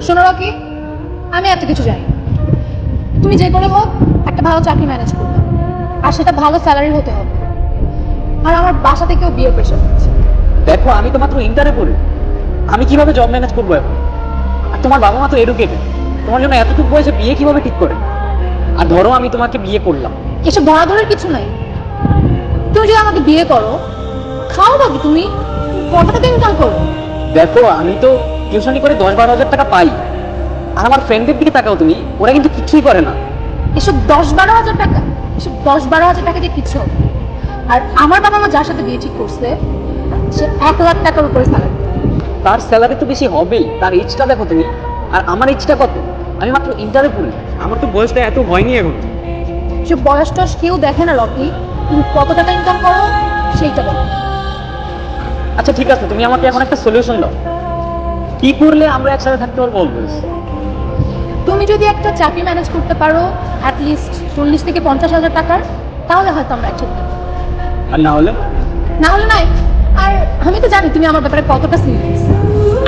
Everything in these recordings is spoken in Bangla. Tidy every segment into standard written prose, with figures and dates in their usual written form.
শোনো রকি, আমি এত কিছু জানি না। তুমি যে করে হোক একটা ভালো চাকরি ম্যানেজ করবে, আর সেটা ভালো স্যালারি হতে হবে। আর আমার বাসা থেকেও বিয়ে প্রেশার হচ্ছে। দেখো আমি তো মাত্র ইন্টারে পড়ি, আমি কিভাবে জব ম্যানেজ করবো এখন? আর তোমার বাবা মা তো এডুকেটেড, তোমার জন্য এতটুকু বয়সে বিয়ে কিভাবে ঠিক করে? আর ধরো আমি তোমাকে বিয়ে করলাম, এসব ধরাধরের কিছু নাই। তুমি যদি আমাকে বিয়ে করো, খাও বাকি তুমি কত টাকা ইনকাম করো? দেখো আমি তো টিউশনি করে 10-12 হাজার টাকা পাই। আর আমার ফ্রেন্ডদের দিকে তাকাও তুমি, ওরা কিন্তু কিছুই করে না। এসব 10-12 হাজার টাকা, এসব 10-12 হাজার টাকা দিয়ে কিছু হবে না। আর আমার বাবা মা যার সাথে বিয়ে ঠিক করছে, সে 1 লাখ টাকার উপরে স্যালারি। তার স্যালারি তো বেশি হবেই, তার এজটা দেখো তুমি। আর আমার এজটা কত? আমি মাত্র ইন্টারে পড়ি, আমার তো বয়সটা এত হয়নি এখন। সে বয়স টয়স কেউ দেখে না রকি, তুমি কত টাকা ইনকাম করো সেইটা বলো। আচ্ছা ঠিক আছে, তুমি আমাকে এখন একটা সলিউশন দাও, কি করলে আমরা একসাথে থাকতে পারবো অলওয়েজ? তুমি যদি একটা চাকরি ম্যানেজ করতে পারো অ্যাটলিস্ট 40 থেকে 50 হাজার টাকার, তাহলে হয়তো আমরা একসাথে থাকবো। আর না হলে? না হলে নাই। আর আমি তো জানি তুমি আমার ব্যাপারে কতটা সিরিয়াস।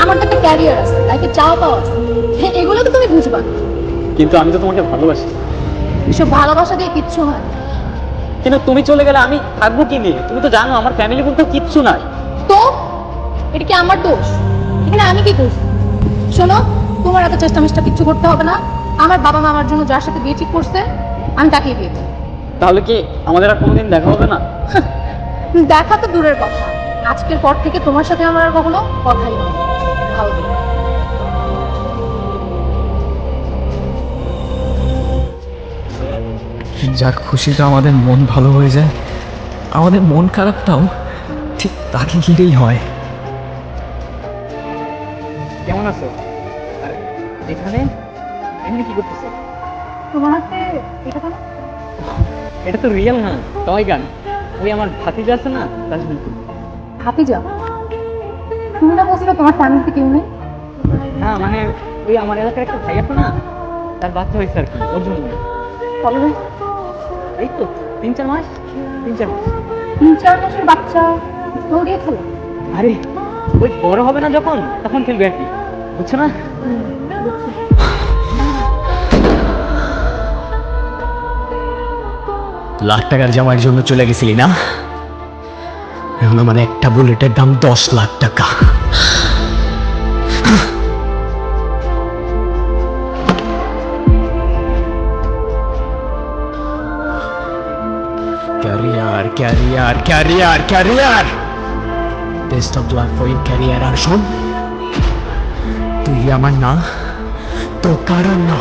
আমার তো একটা ক্যারিয়ার আছে, লাইফে চাওয়া পাওয়া আছে, হ্যাঁ এগুলো তো তুমি বুঝবা না। কিন্তু আমি তো তোমাকে ভালোবাসি। এসব ভালোবাসা দিয়ে কিচ্ছু হয় না। কিন্তু তুমি চলে গেলে আমি থাকবো কি নিয়ে? তুমি তো জানো আমার ফ্যামিলি বলতে কিচ্ছু নাই। তো এটা কি আমার দোষ? এখানে আমি কি করছি? শোনো, তোমার এত চেষ্টা মেষ্টা কিচ্ছু করতে হবে না। আমার বাবা মা আমার জন্য যার সাথে বিয়ে ঠিক করছে, আমি তাকেই বিয়ে দেবো। তাহলে কি আমাদের আর কোনোদিন দেখা হবে না? দেখা তো দূরের কথা, আজকের পর থেকে তোমার সাথে আমার আর কখনো কথাই হবে না। ভালো থেকো। যার খুশিতে আমাদের মন ভালো হয়ে যায়, আমাদের মন খারাপটাও ঠিক তাকে ঘিরেই হয়। কেমন আছো? আর এখানে এখানে কি করতেছো? তোমার হাতে এটা কেন? এটা তো রিয়েল না, টয় গান। ওই আমার ভাতিজা আছে না, তার জন্য। হাতি যাও। তুমি না বলছিলে তোমার ফ্যামিলিতে কেউ নেই? হ্যাঁ মানে ওই আমার এলাকার একটা ভাই আছে না, তার বাচ্চা হয়েছে আর কি, ওর জন্য। কবে হয়েছে? এই তো 3-4 মাস। 3-4 মাস। 3-4 মাসের বাচ্চা কেউ দিয়ে খেলো? আরে ওই বড় হবে না যখন, তখন খেলবে আর কি, বুঝছো না? লাখ টাকার জামাইয়ের জন্য চলে গেছিলি না? এখন আমার একটা বুলেটের দাম 10 লাখ টাকা। Career career career career, best of luck for your career. আর শোন, তুই আমার না, তো কারণ না।